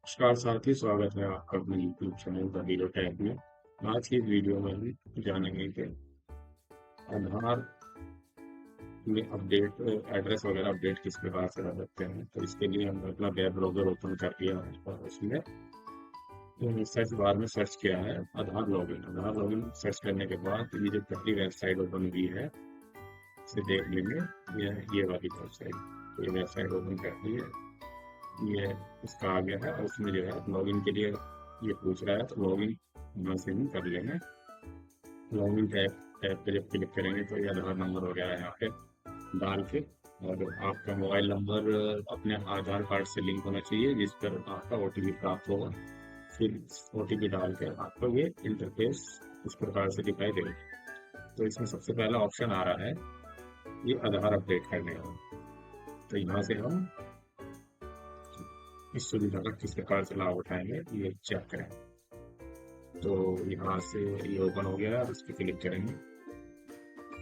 नमस्कार साथी, स्वागत है आपका अपने YouTube channel the hero tag में। आज की इस वीडियो में हम जानेंगे कि आधार में अपडेट एड्रेस वगैरह अपडेट किस प्रकार से कर सकते हैं। तो इसके लिए हम अपना वेब ब्राउज़र ओपन कर लिया है और उसमें सर्च बार में सर्च किया है आधार लॉगिन सर्च करने के बाद ये जो पहली वेबसाइट ओपन हुई है इसे देख लेंगे। ये वाली वेबसाइट, तो ये वेबसाइट ओपन कर ली है। ये इसका आ गया है और उसमें जो है लॉगिन के लिए ये पूछ रहा है, तो लॉगिन यहाँ से ही कर लेंगे। लॉगिन टैब पे जब क्लिक करेंगे तो ये आधार नंबर वगैरह यहाँ पे डाल के, और आपका मोबाइल नंबर अपने आधार कार्ड से लिंक होना चाहिए जिस पर आपका ओटीपी प्राप्त होगा। फिर ओटीपी डाल के आपको ये इंटरफेस इस प्रकार से दिखाई देगा। तो इसमें सबसे पहला ऑप्शन आ रहा है ये आधार अपडेट करने का। तो यहाँ से हम इस सुविधा का किस प्रकार से लाभ उठाएंगे ये चेक करें। तो यहाँ से ये ओपन हो गया है, इस पर क्लिक करेंगे।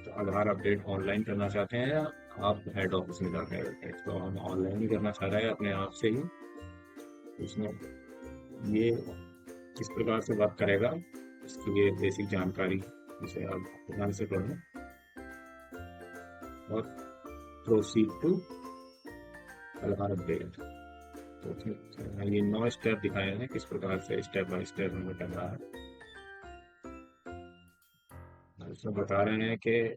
तो आधार अपडेट ऑनलाइन करना चाहते हैं या आप हेड ऑफिस में जाकर अपडेट, तो हम ऑनलाइन ही करना चाह रहे हैं अपने आप से ही। इसमें ये किस प्रकार से वर्क करेगा इसकी ये बेसिक जानकारी इसे आप ध्यान से पढ़ें और प्रोसीड टू आधार अपडेट। तो उसमें ये 9 स्टेप दिखाए हैं किस प्रकार से स्टेप बाय स्टेप हमें करना है। इसमें बता रहे हैं कि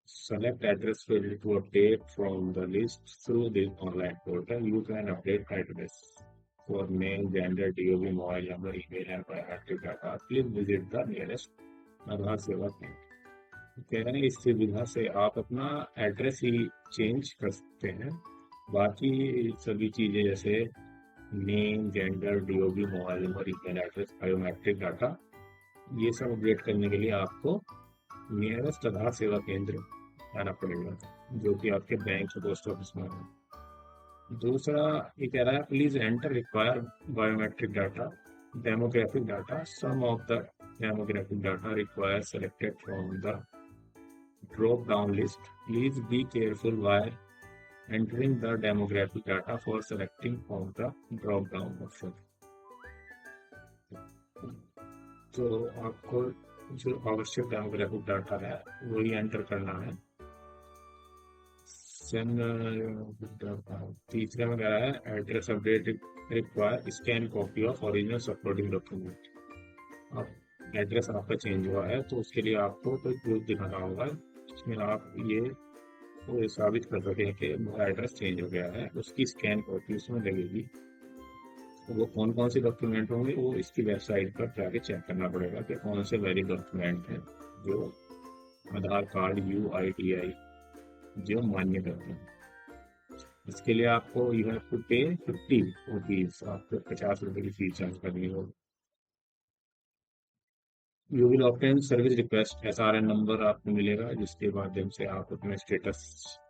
select address field to update from the list through the online portal. You can update address for name, gender, DOB, mobile number, email, and biometric data. Please visit the nearest आधार सेवा केंद्र। कह रहे हैं इस सुविधा से आप अपना एड्रेस ही चेंज कर सकते हैं। बाकी सभी चीजें जैसे name, gender, DOB, mobile number, email address, biometric data, ये सब अपडेट करने के लिए आपको नियरेस्ट आधार सेवा केंद्र आना पड़ेगा, जो कि आपके बैंक या पोस्ट ऑफिस में है। दूसरा ये कह रहा है please enter require biometric data, demographic data, some of the demographic data require selected from the drop down list, please be careful while entering the demographic data for selecting from the drop down option। तो आपको जो आवश्यक demographic data है वही enter करना है। तीसरे में कह रहा है address update require scan copy of original supporting document. अब एड्रेस आपका चेंज हुआ है तो उसके लिए आपको कोई प्रूफ दिखाना होगा जिसमें आप ये साबित कर सकें कि मेरा एड्रेस चेंज हो गया है। उसकी स्कैन कॉपी उसमें लगेगी। तो वो कौन कौन से डॉक्यूमेंट होंगे वो इसकी वेबसाइट पर जाके चेक करना पड़ेगा कि कौन से वैलिड डॉक्यूमेंट हैं जो आधार कार्ड UIDI जो मान्य करते हैं। इसके लिए आपको यू हैव टू पे 50 रुपीज, आपको 50 रुपए की फीस चार्ज करनी होगी। You will obtain service request SRN number आपको मिलेगा जिसके माध्यम से आप अपने स्टेटस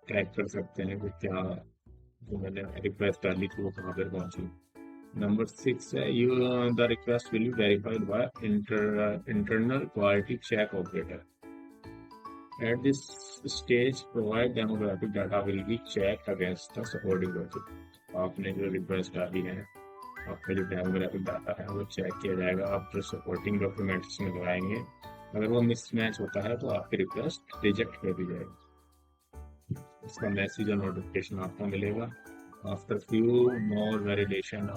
ट्रैक कर सकते हैं कि क्या जो मैंने रिक्वेस्ट डाली थी वो कहाँ पर पहुंची। नंबर 6 है you the request will be verified by internal quality check operator. At this stage, provide demographic data will be checked against the supporting document। आपने जो रिक्वेस्ट डाली है आपका जो डेमोग्राफिक डाटा है वो चेक किया जाएगा। आप जो सपोर्टिंग डॉक्यूमेंट्स में लगाएंगे अगर वो मिसमैच होता है तो आपकी रिक्वेस्ट रिजेक्ट कर दी जाएगी। इसका मैसेज और नोटिफिकेशन आपको मिलेगा। After few more validation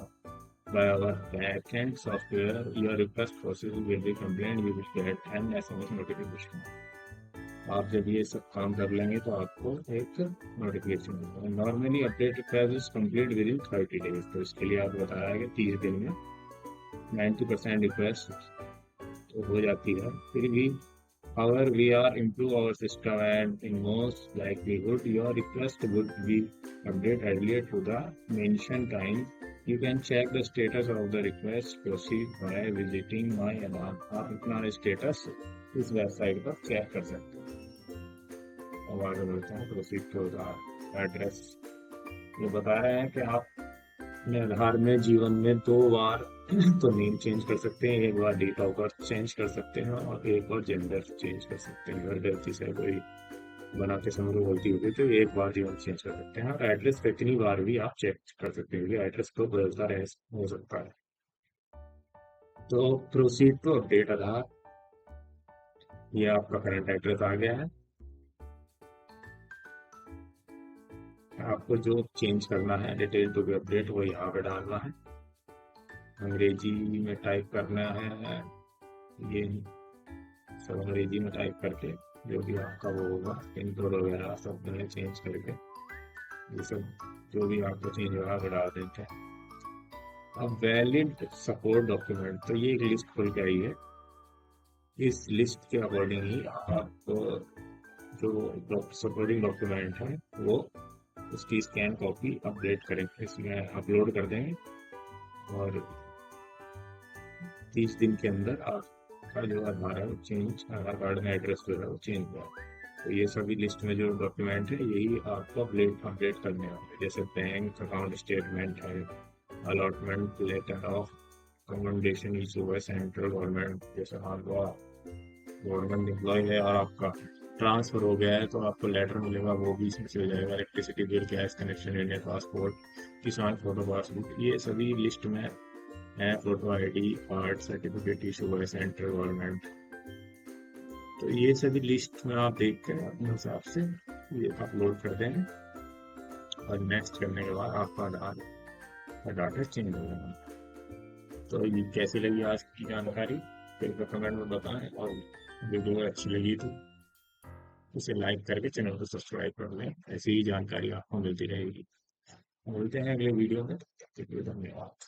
by our backend software, your request process will be complete, you will get an SMS notification। आप जब ये सब काम कर लेंगे तो आपको एक नोटिफिकेशन मिलेगा। Normally update request is complete with in 30 days. तो इसके लिए आप बताया कि 30 दिन में 90% रिक्वेस्ट तो हो जाती है। फिर भी however we are improve our system and in most likelihood your request would be updated earlier to the mentioned time। You can check the status of the request proceed by visiting my Aadhaar। आप अपना status इस website पर check कर सकते हैं। अब आगे बढ़ते हैं प्रोसीड टू आधार एड्रेस। ये बता रहे हैं कि आप अपने आधार में जीवन में 2 बार तो नेम चेंज कर सकते हैं, एक बार डेट ऑफ बर्थ चेंज कर सकते हैं और एक बार जेंडर चेंज कर सकते हैं। अगर गलती से कोई बनाते समय कोई गलती होगी तो एक बार जीवन चेंज कर सकते हैं, और एड्रेस कितनी बार भी आप चेक कर सकते हैं, एड्रेस तो बदलता रह हो सकता है। तो प्रोसीड टू अपडेट आधार, ये आपका करंट एड्रेस आ गया है। आपको जो चेंज करना है डिटेल टू बी अपडेट वो यहाँ पे डालना है, अंग्रेजी में टाइप करना है, ये सब अंग्रेजी में टाइप करके जो भी आपका वो होगा पिन कोड वगैरह सब मैंने चेंज करके ये सब जो भी आपको चेंज होगा वो डाल देते हैं। अब वैलिड सपोर्ट डॉक्यूमेंट, तो ये एक लिस्ट खुल के आई है, इस लिस्ट के अकॉर्डिंग ही आप जो सपोर्टिंग डॉक्यूमेंट है वो उसकी स्कैन कॉपी अपडेट करेंगे, इसमें अपलोड कर देंगे, और 30 दिन के अंदर आपका जो आधार है वो चेंज, आधार कार्ड में एड्रेस जो है वो चेंज हुआ। तो ये सभी लिस्ट में जो डॉक्यूमेंट है यही आपको अपडेट अपडेट करने होंगे, जैसे बैंक अकाउंट स्टेटमेंट है, allotment letter of recommendation issue है सेंट्रल गवर्नमेंट, जैसे आपका गवर्नमेंट एम्प्लॉय है और आपका ट्रांसफर हो गया है तो आपको लेटर मिलेगा, वो भी इसमें से हो जाएगा, electricity bill, gas connection, Indian passport, किसान फोटो पासबुक, ये सभी लिस्ट में है, photo ID card certificate issue है सेंट्रल गवर्नमेंट। तो ये सभी लिस्ट में आप देख कर अपने हिसाब से ये अपलोड कर देंगे, और नेक्स्ट करने के बाद आपका आधार का डाटा चेंज हो जाएगा। तो ये कैसी लगी आज की जानकारी फिर कमेंट में बताएं, और वीडियो अच्छी लगी तो इसे लाइक करके चैनल को सब्सक्राइब कर लें, ऐसी ही जानकारी आपको मिलती रहेगी। मिलते हैं अगले वीडियो में, तब तक के लिए धन्यवाद।